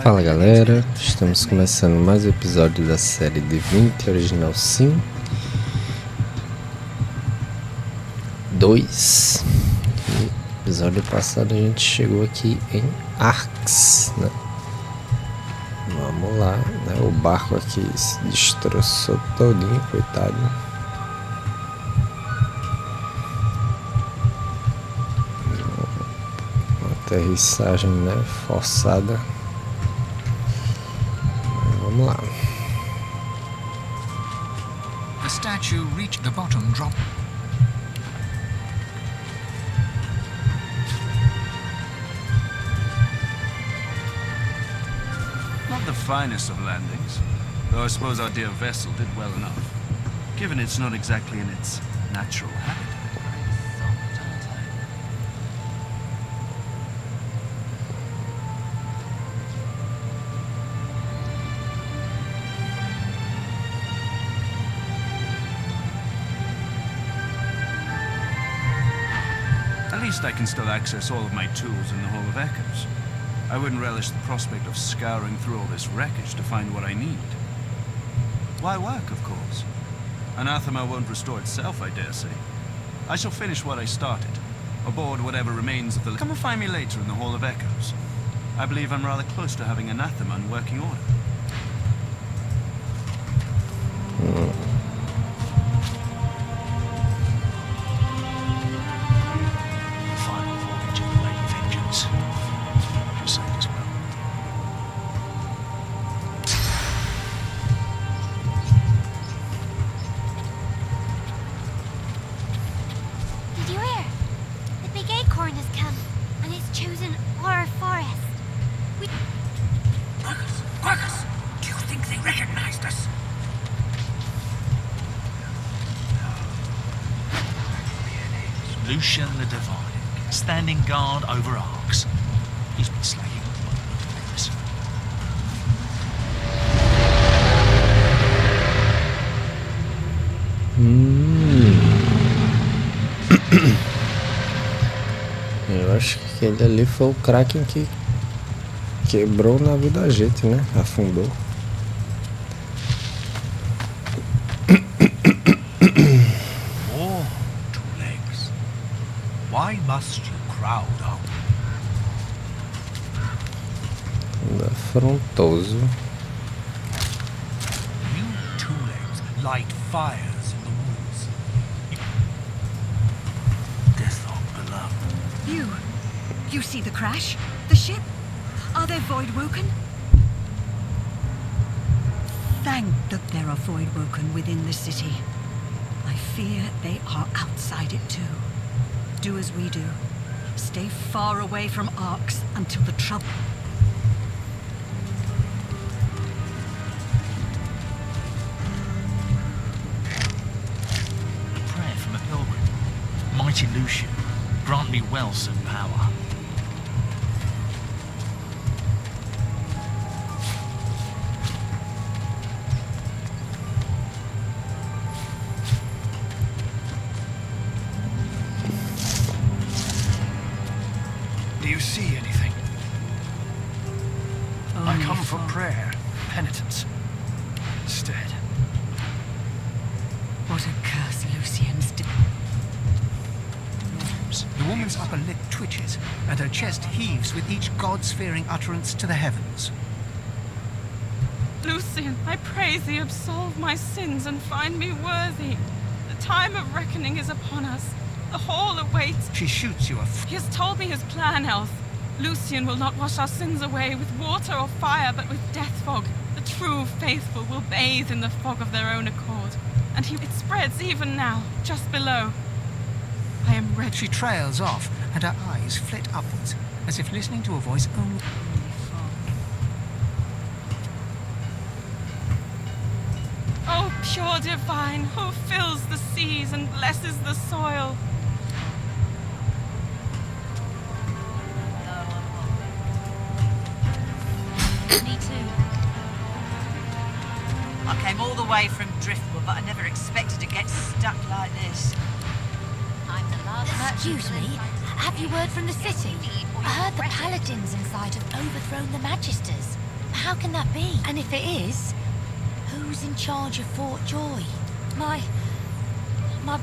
Fala galera, estamos começando mais um episódio da série Divinity Original Sim 2. No episódio passado a gente chegou aqui em Arx, né? Vamos lá, né? O barco aqui se destroçou todinho, coitado. Uma aterrissagem, né? Forçada. Vamos lá. The statue reached the bottom drop. Not the finest of landings, though I suppose our dear vessel did well enough, given it's not exactly in its natural habitat. At least I can still access all of my tools in the Hall of Echoes. I wouldn't relish the prospect of scouring through all this wreckage to find what I need. Why work, of course? Anathema won't restore itself, I dare say. I shall finish what I started, aboard whatever remains of the... Come and find me later in the Hall of Echoes. I believe I'm rather close to having Anathema in working order. Final voyage of the Lady Vengeance. You say as well. Did you hear? The big acorn has come, and it's chosen our forest. Quackers! Do you think they recognized us? Lucian the Divine, standing guard over Arx. He's been slagging on one of the things. Eu acho que aquele ali foi o Kraken que quebrou o navio da gente, né? Afundou. More two legs. Why must you crowd up? Ainda afrontoso. You two legs light fires in the woods. Death of beloved. You see the crash? The ship? Are there Voidwoken? Thank that there are Voidwoken within the city. I fear they are outside it too. Do as we do. Stay far away from Arx until the trouble... A prayer from a pilgrim. Mighty Lucian, grant me wealth and power. Do you see anything? I Only come for fog. prayer, penitence. Instead. What a curse Lucian's did. The woman's upper lip twitches, and her chest heaves with each god-fearing utterance to the heavens. Lucian, I pray thee absolve my sins and find me worthy. The time of reckoning is upon us. The hall awaits. She shoots you a He has told me his plan, Elf. Lucian will not wash our sins away with water or fire, but with death fog. The true faithful will bathe in the fog of their own accord. And it spreads even now, just below. I am ready. She trails off, and her eyes flit upwards, as if listening to a voice only. Oh, pure divine, who fills the seas and blesses the soil. Me too. I came all the way from Driftwood, but I never expected to get stuck like this. I'm the last. Excuse me, have you word from the city? I heard the paladins inside have overthrown the Magisters. How can that be? And if it is, who's in charge of Fort Joy? My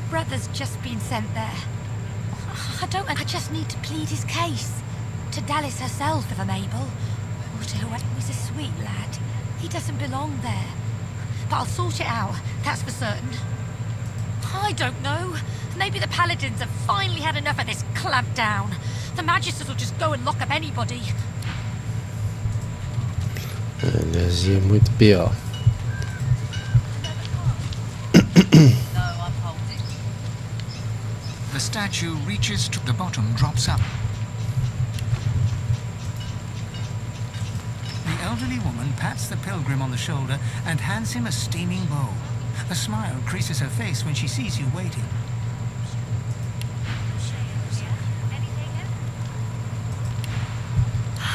brother's just been sent there. I just need to plead his case. To Dallas herself, if I'm able. Or to whoever. He's a sweet lad. He doesn't belong there. But I'll sort it out, that's for certain. I don't know. Maybe the Paladins have finally had enough of this clampdown. The Magisters will just go and lock up anybody. Energia é muito pior. The statue reaches to the bottom, drops up. The elderly woman pats the pilgrim on the shoulder and hands him a steaming bowl. A smile creases her face when she sees you waiting.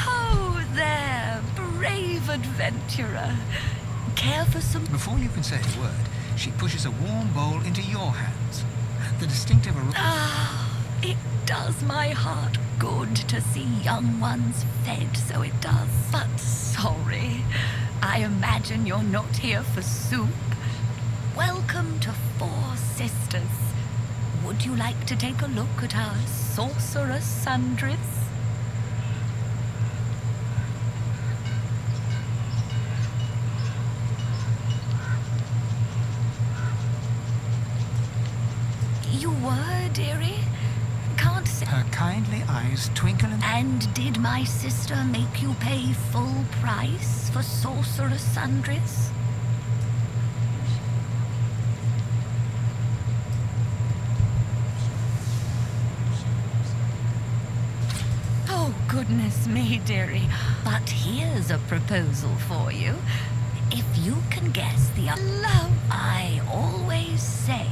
Oh, there, brave adventurer. Care for some... Before you can say a word, she pushes a warm bowl into your hands. The distinctive aroma... Ah, it does my heart good to see young ones fed, so it does. But sorry, I imagine you're not here for soup. Welcome to Four Sisters. Would you like to take a look at our sorceress sundries? You were, dearie? Can't say. Her kindly eyes twinkle And did my sister make you pay full price for sorceress sundries? Oh, goodness me, dearie. But here's a proposal for you. If you can guess the love I always say,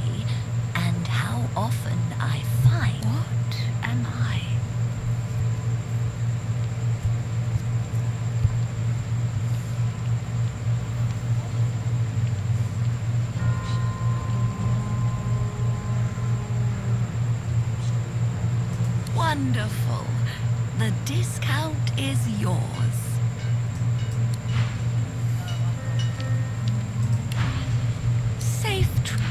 and how often I find. What am I? Wonderful. The discount is yours. Safe trip.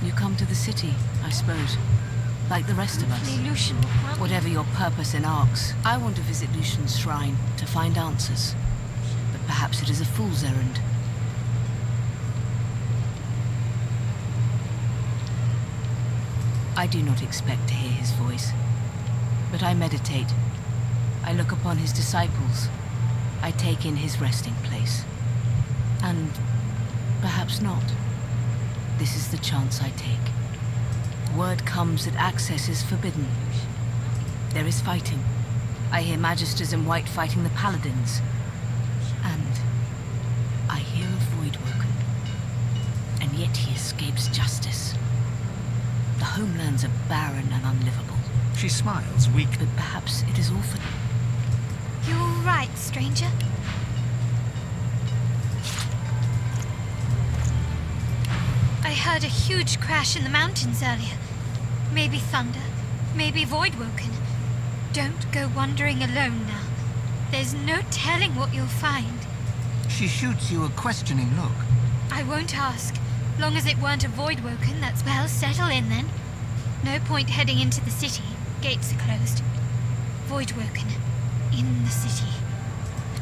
You come to the city, I suppose, like the rest of us. Lucian, Whatever your purpose in Arx, I want to visit Lucian's shrine to find answers. But perhaps it is a fool's errand. I do not expect to hear his voice, but I meditate. I look upon his disciples. I take in his resting place. And perhaps not. This is the chance I take. Word comes that access is forbidden. There is fighting. I hear Magisters in white fighting the Paladins. And I hear of Voidwoken. And yet he escapes justice. The homelands are barren and unlivable. She smiles weak. But perhaps it is all for... you're all right, stranger. I heard a huge crash in the mountains earlier. Maybe thunder, maybe Voidwoken. Don't go wandering alone now. There's no telling what you'll find. She shoots you a questioning look. I won't ask. Long as it weren't a Voidwoken, that's well, settle in then. No point heading into the city. Gates are closed. Voidwoken. In the city.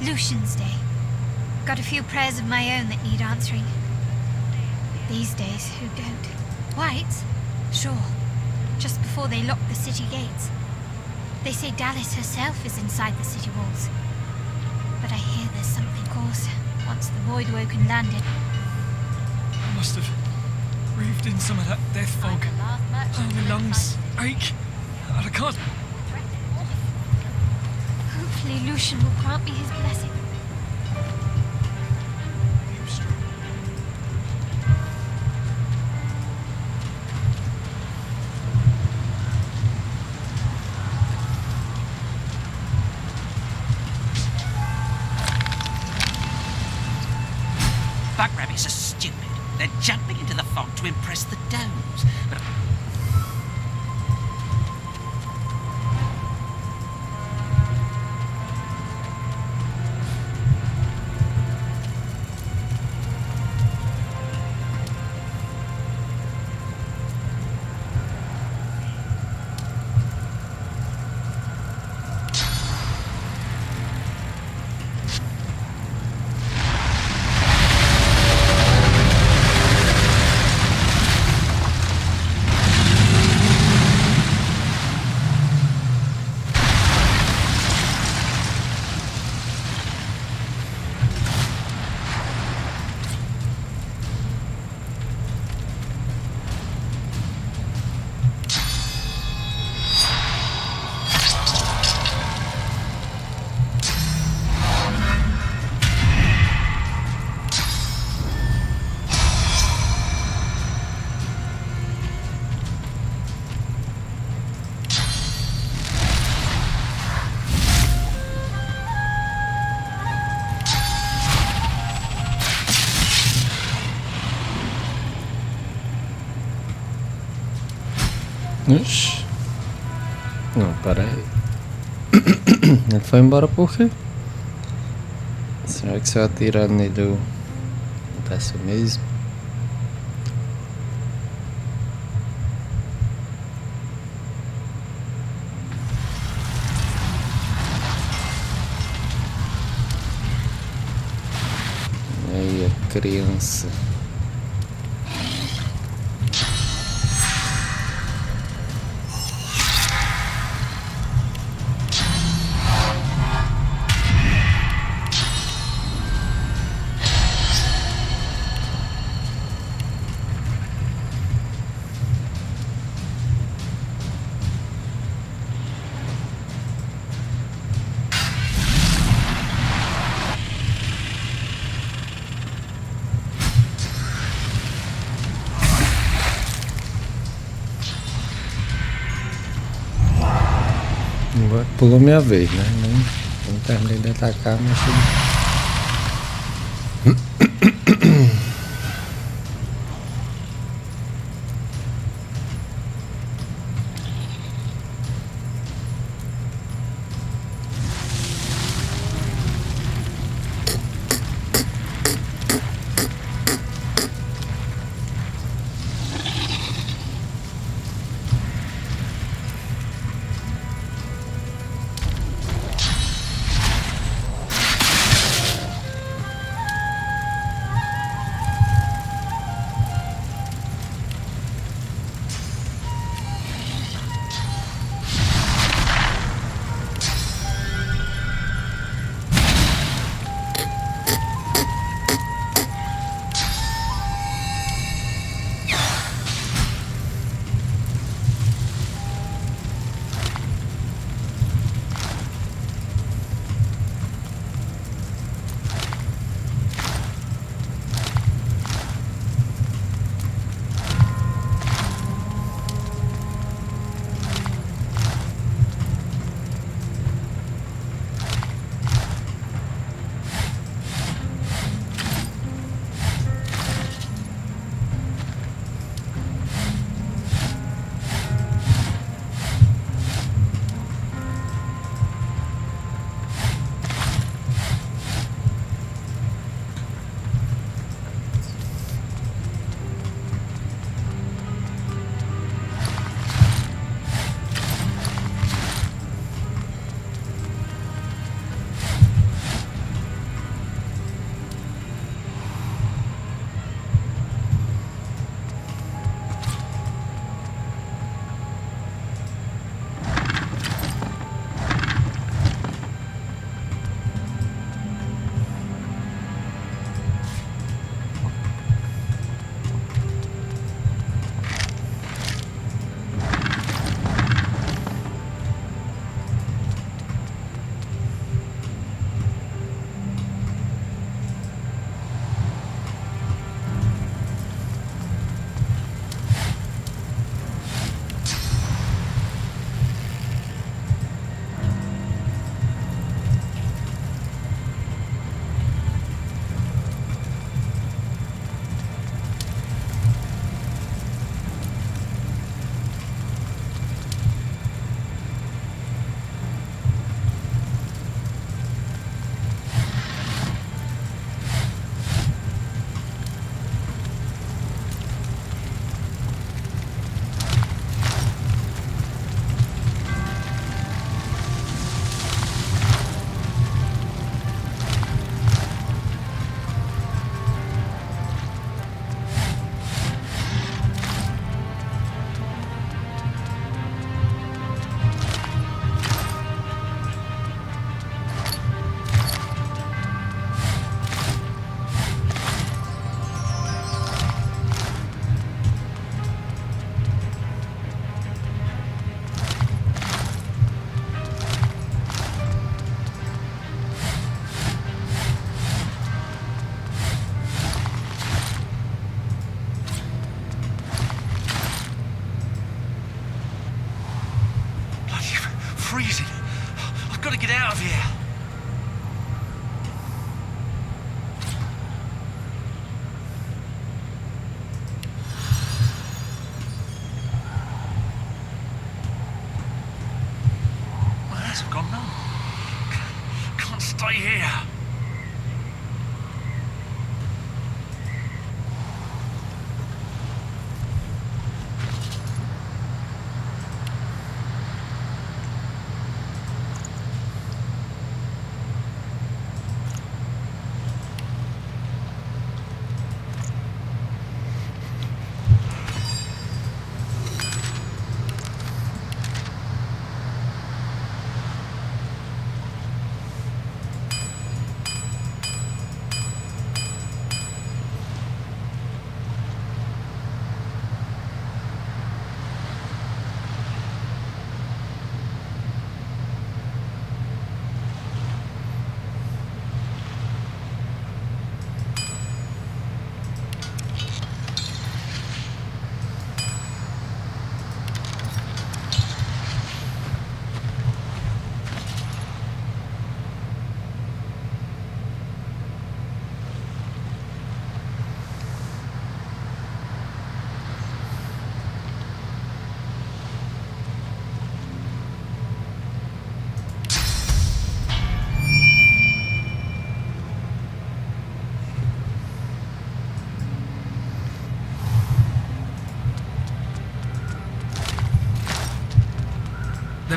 Lucian's Day. Got a few prayers of my own that need answering. These days, who don't? Whites? Sure. Just before they lock the city gates. They say Dallas herself is inside the city walls. But I hear there's something coarse once the Voidwoken landed. I must have breathed in some of that death fog. Oh, my lungs ache. And I can't... Hopefully Lucian will grant me his blessing. rabbits are stupid. They're jumping into the fog to impress the domes. But Ixi. Não, para aí. Ele foi embora por quê? Será que se eu atirar nele acontece o mesmo? Aí a criança. Agora pulou minha vez, né? Não terminei de atacar, mas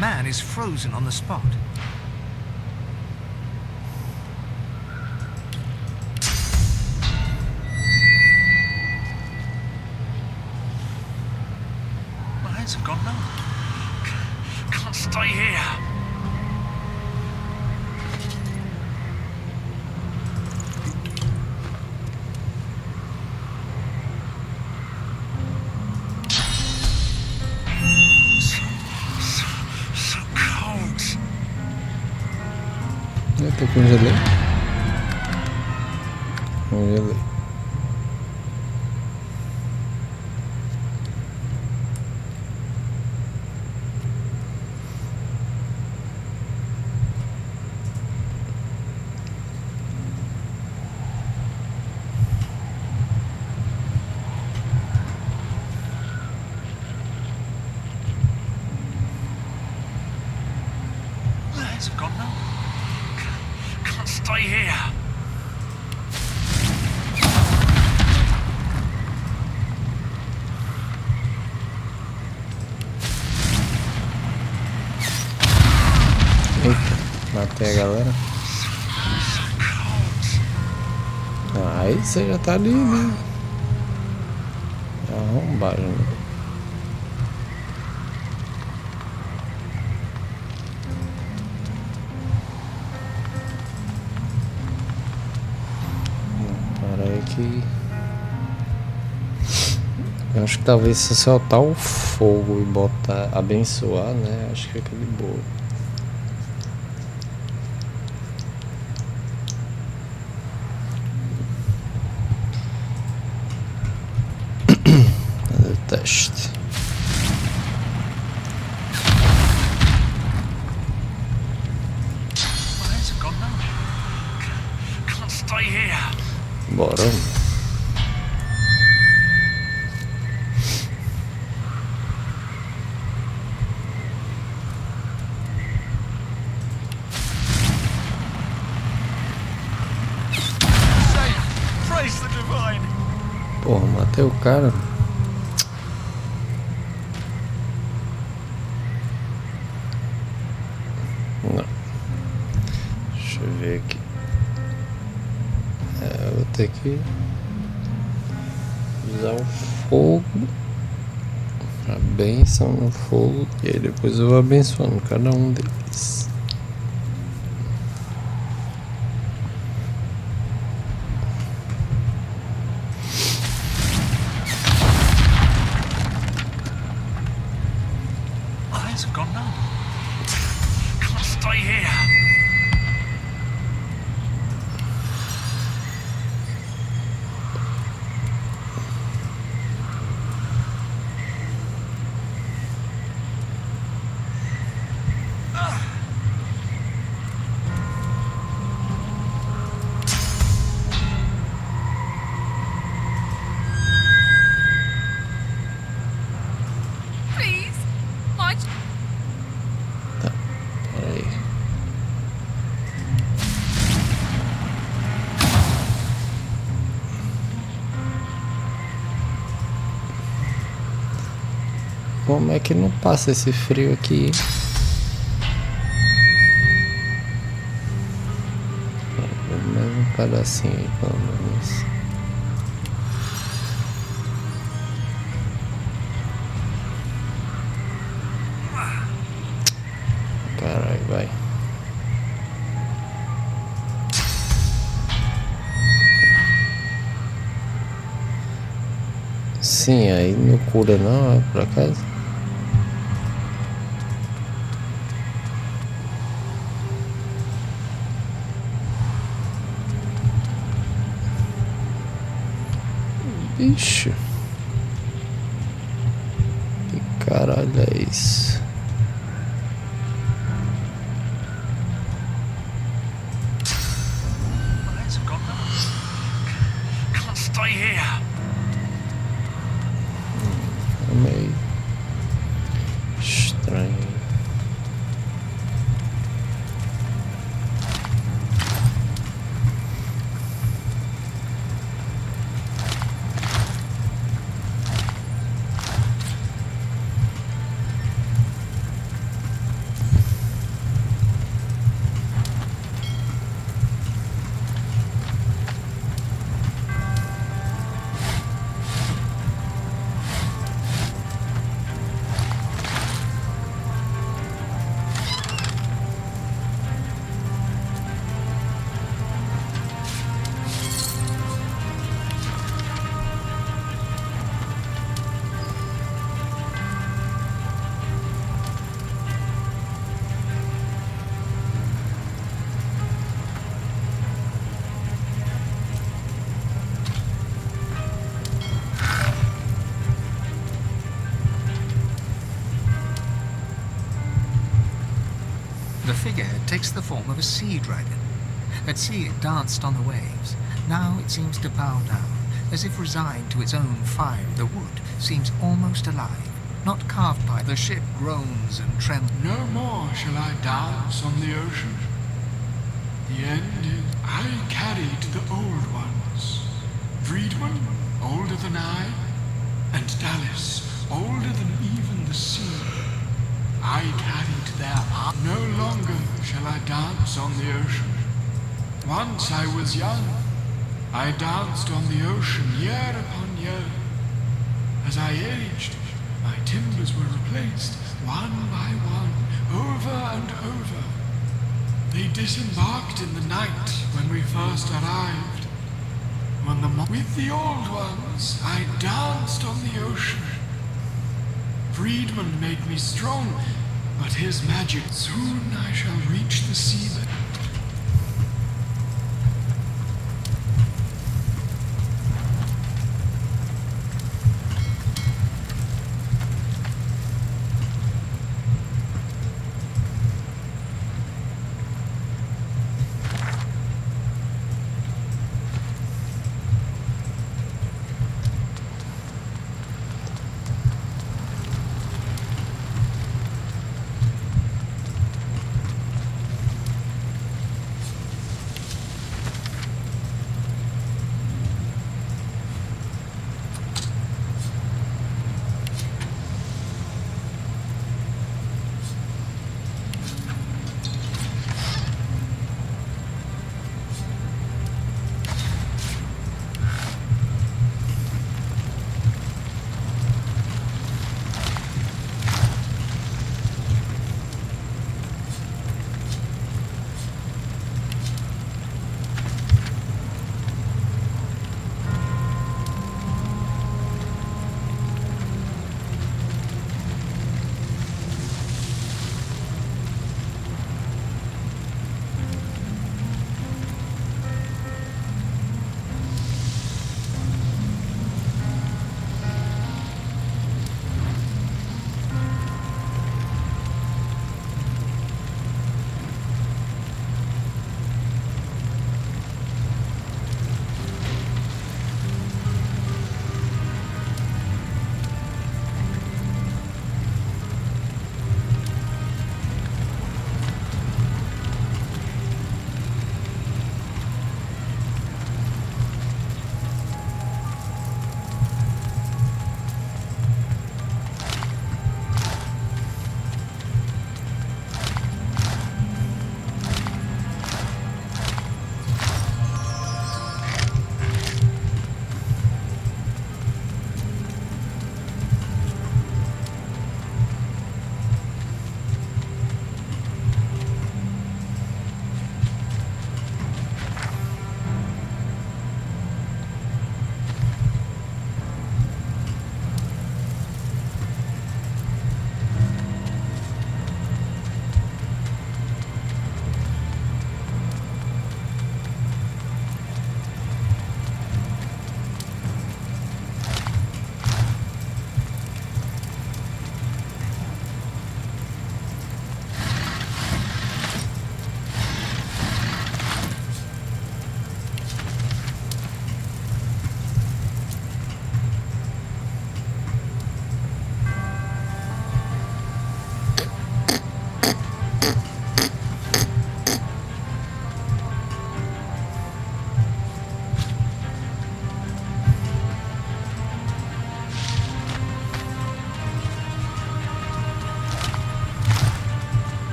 man is frozen on the spot. My hands have gone numb. Can't stay here. So cold. Eu tô congelei. Congelei. My hands have gone numb. Can't stay here. Eita, matei a galera. Ah, aí você já tá ali, né? Arrombado, né? Para aí que... Eu acho que talvez se soltar o fogo e botar, abençoar, né? Acho que fica de boa. Fazer o teste. My hands have gone numb. Can't stay here. Bora. Safe. Praise the divine. Porra, matei o cara. Não. Deixa eu ver aqui. Eu vou ter que usar o fogo. A bênção no fogo. E aí depois eu vou abençoando cada um deles. My hands have gone numb. Can't stay here. Please, my Tá, peraí. Como é que não passa esse frio aqui, hein? Mais um pedacinho aí, pelo menos. Caralho, vai. Sim, aí não cura não, é por acaso? Bicho. Que caralho é isso? My hands have gone numb. Can't stay here. É meio estranho. figurehead takes the form of a sea dragon. At sea it danced on the waves. Now it seems to bow down, as if resigned to its own fire. The wood seems almost alive, not carved by the ship groans and trembles. No more shall I dance on the ocean. The end is I carried the old ones. Friedman, older than I, and Dallas, older than even the sea. I carried their arm. No longer shall I dance on the ocean. Once I was young. I danced on the ocean year upon year. As I aged, my timbers were replaced, one by one, over and over. They disembarked in the night when we first arrived. With the old ones, I danced on the ocean. Friedman made me strong, but his magic. Soon I shall reach the seabed.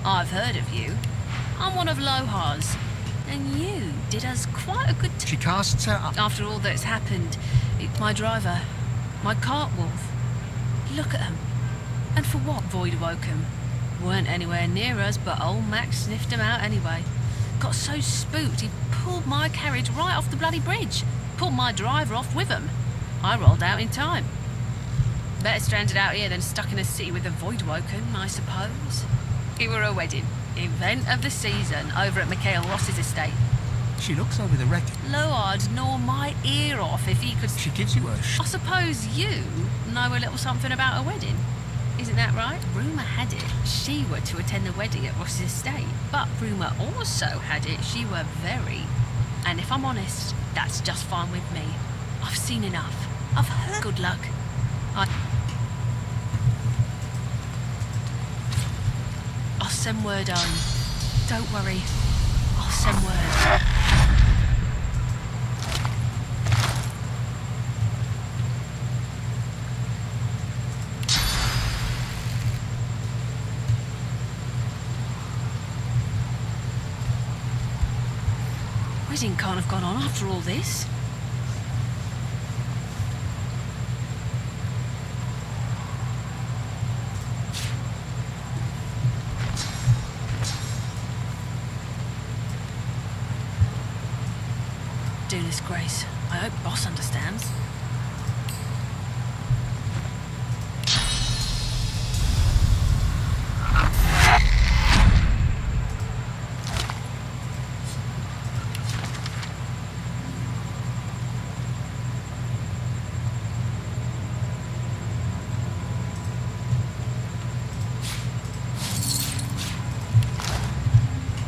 I've heard of you. I'm one of Lohar's, and you did us quite a good... She casts her up. After all that's happened, my driver, my cart wolf, look at them. And for what, Void Woken? Weren't anywhere near us, but old Max sniffed him out anyway. Got so spooked, he pulled my carriage right off the bloody bridge. Pulled my driver off with him. I rolled out in time. Better stranded out here than stuck in a city with the Void Woken, I suppose. It were a wedding. Event of the season over at Mikhail Ross's estate. She looks over the wreckage. Lord, gnaw my ear off if he could... She gives you a I suppose you know a little something about a wedding. Isn't that right? Rumour had it she were to attend the wedding at Ross's estate. But rumour also had it she were very... And if I'm honest, that's just fine with me. I've seen enough. I've heard... Good luck. I'll send word on. Don't worry. I'll send word. Wedding can't have gone on after all this. Do this, Grace. I hope Boss understands.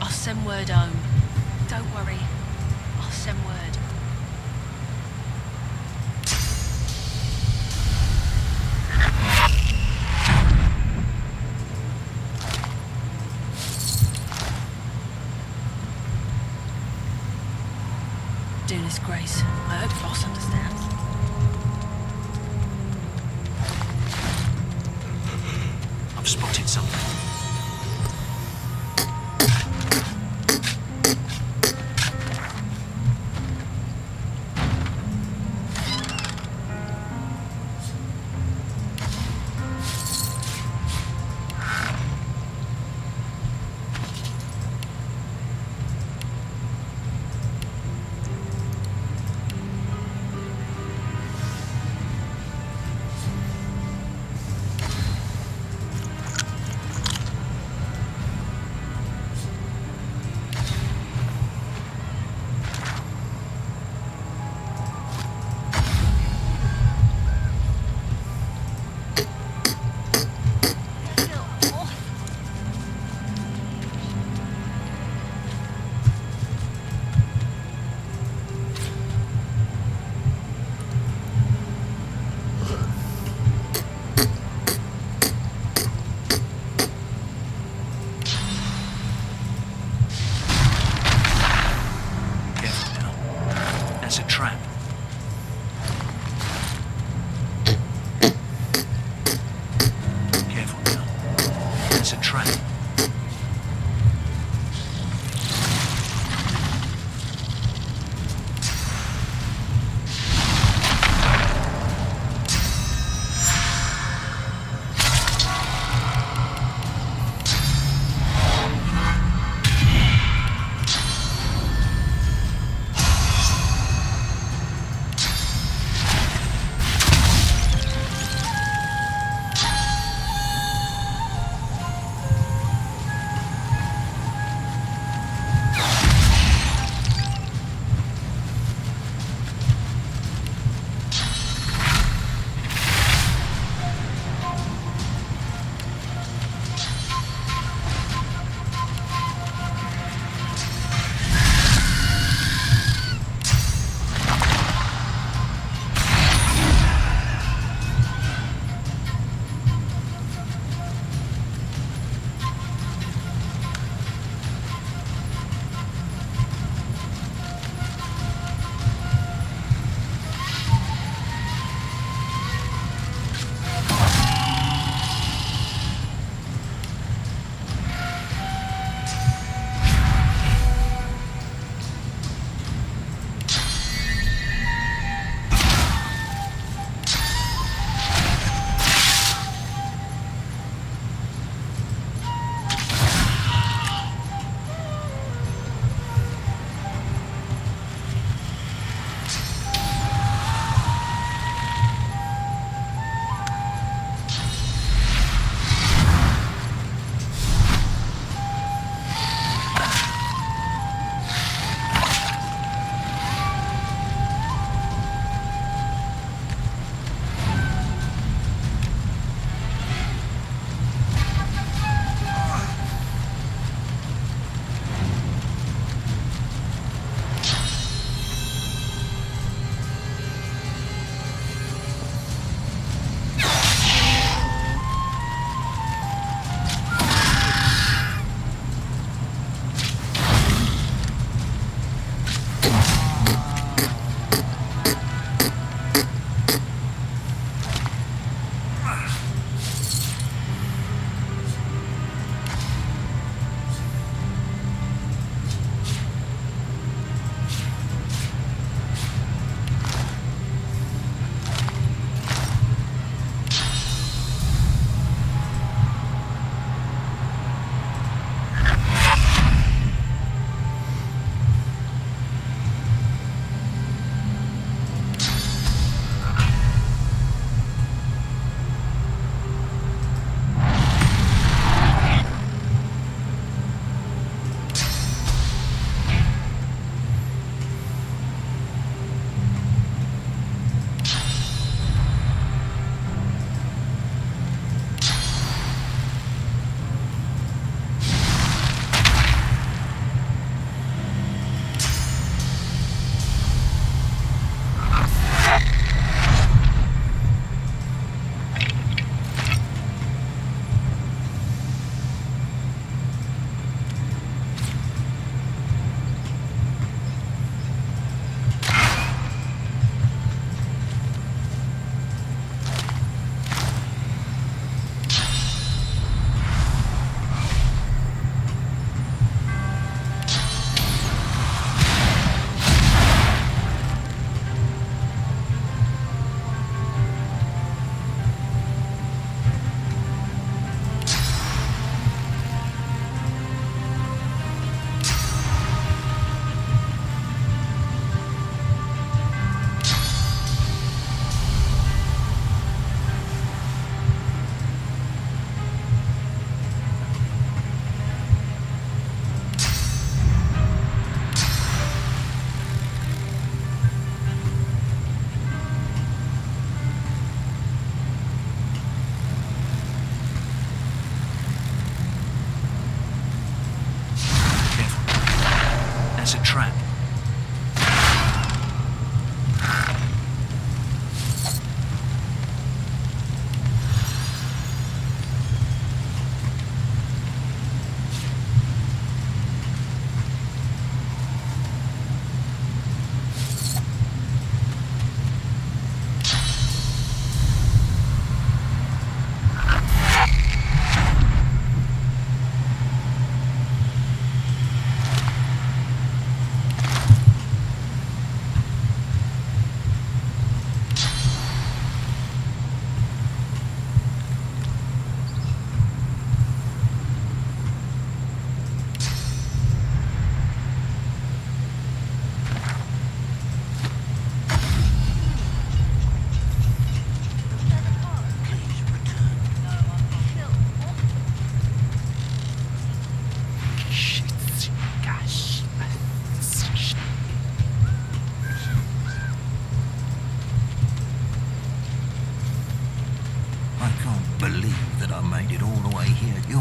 I'll send word home. Don't worry. I'll send word. Do this, Grace. I hope Boss understands. I've spotted something.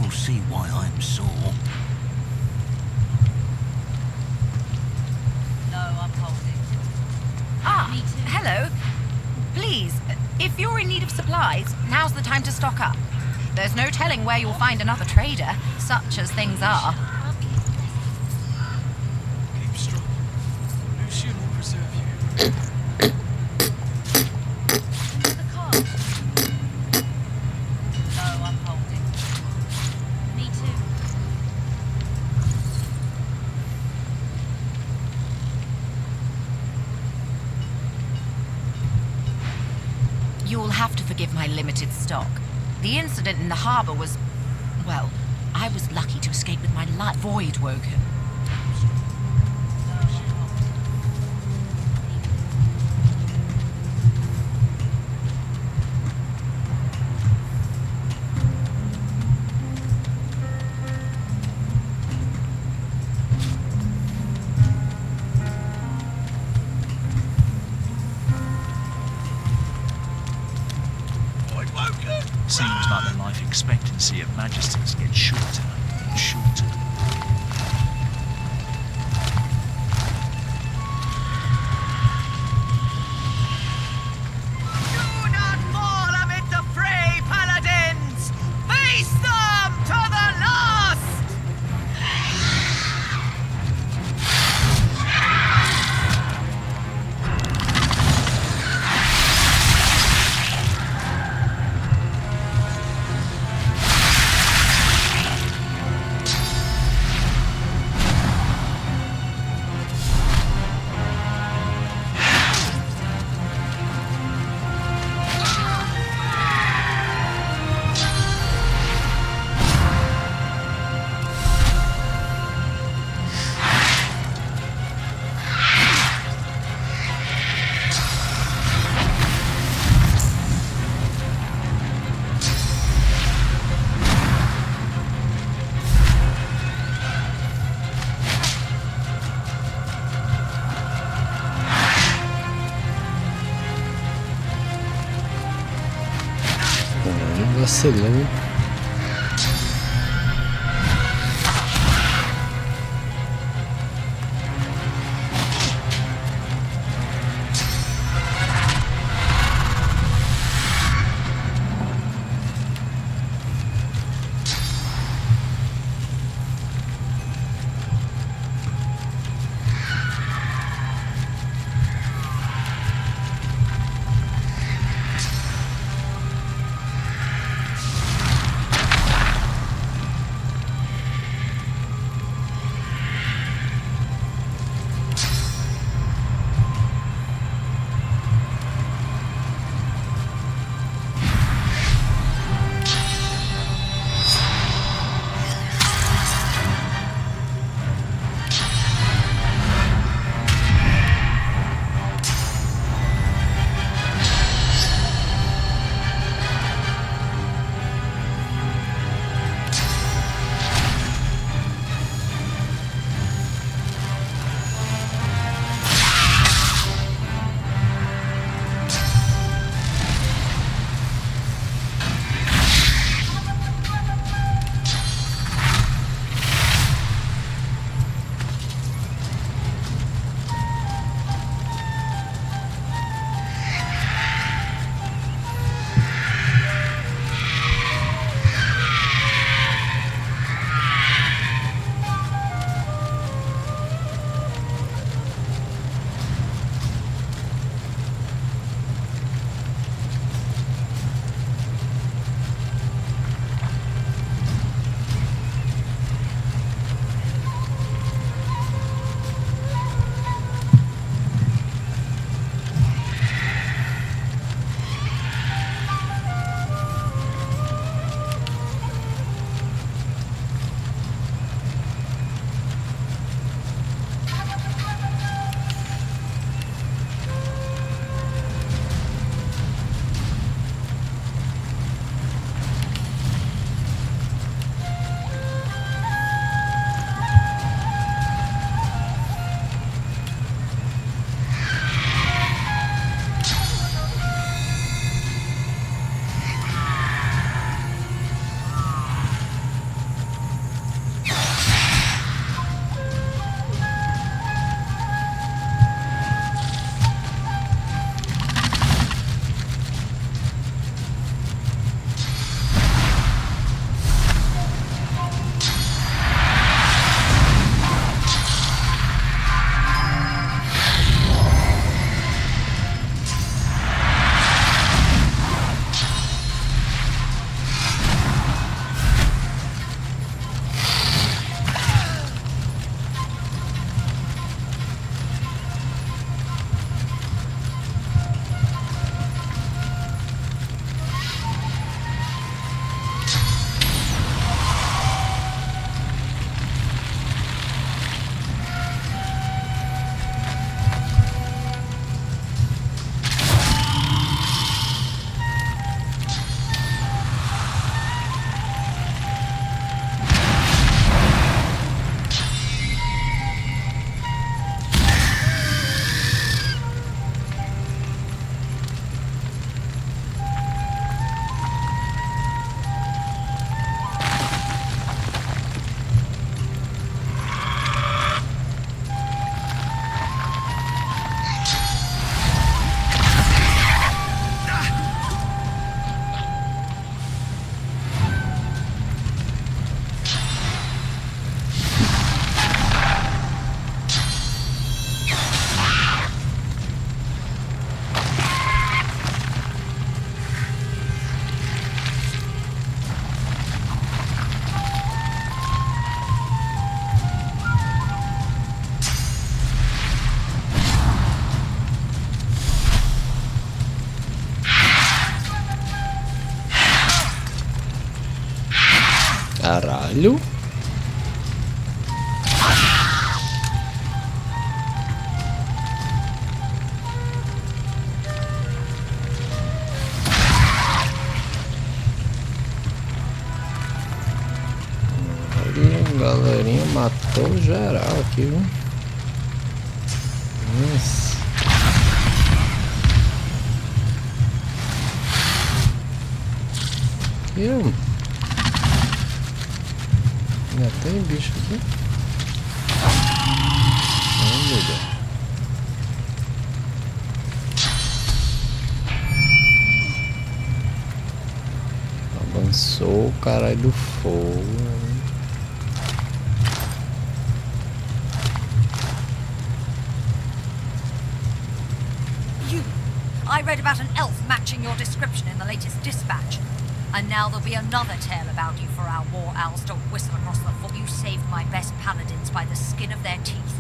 You'll see why I'm sore. No, I'm holding. Ah, hello. Please, if you're in need of supplies, now's the time to stock up. There's no telling where you'll find another trader, such as things are. Keep strong. Lucian will preserve you. No, I'm holding. Me too. You'll have to forgive my limited stock. The incident in the harbour was... well, I was lucky to escape with my life. Void woken. Seems like the life expectancy of Magisters gets shorter and shorter. Do not fall amid the fray, paladins! Face them to the last! Vacilão. velho. Olha, galerinha, matou geral aqui, viu? Nossa. Ainda tem bicho aqui. Ai, meu Deus. Avançou o caralho do fogo. I read about an elf matching your description in the latest dispatch. And now there'll be another tale about you for our war owls to whistle across the floor. You saved my best paladins by the skin of their teeth.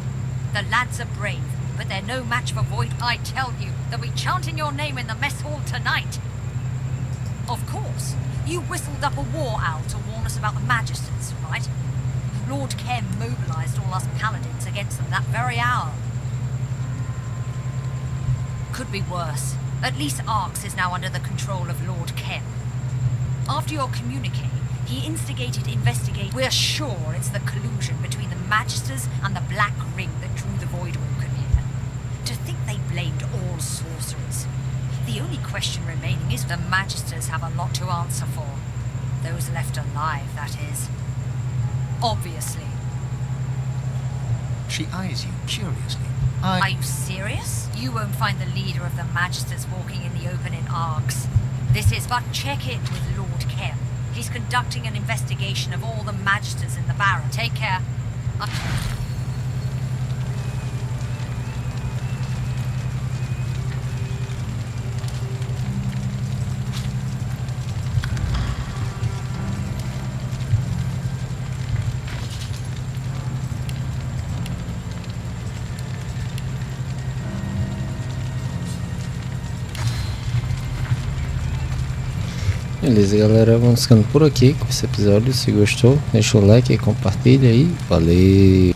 The lads are brave, but they're no match for Void. I tell you, they'll be chanting your name in the mess hall tonight. Of course, you whistled up a war owl to warn us about the Magisters, right? Lord Kem mobilized all us paladins against them that very hour. Could be worse. At least Arx is now under the control of Lord Kem. After your communique, he instigated investigation. We're sure it's the collusion between the Magisters and the Black Ring that drew the Voidwoken here. To think they blamed all sorcerers. The only question remaining is the Magisters have a lot to answer for. Those left alive, that is. Obviously. She eyes you curiously. Are you serious? You won't find the leader of the Magisters walking in the open in Arx. This is but check in with Lord Kem. He's conducting an investigation of all the Magisters in the Barren. Take care. Beleza, galera, vamos ficando por aqui com esse episódio. Se gostou, deixa o like e compartilha aí. Valeu!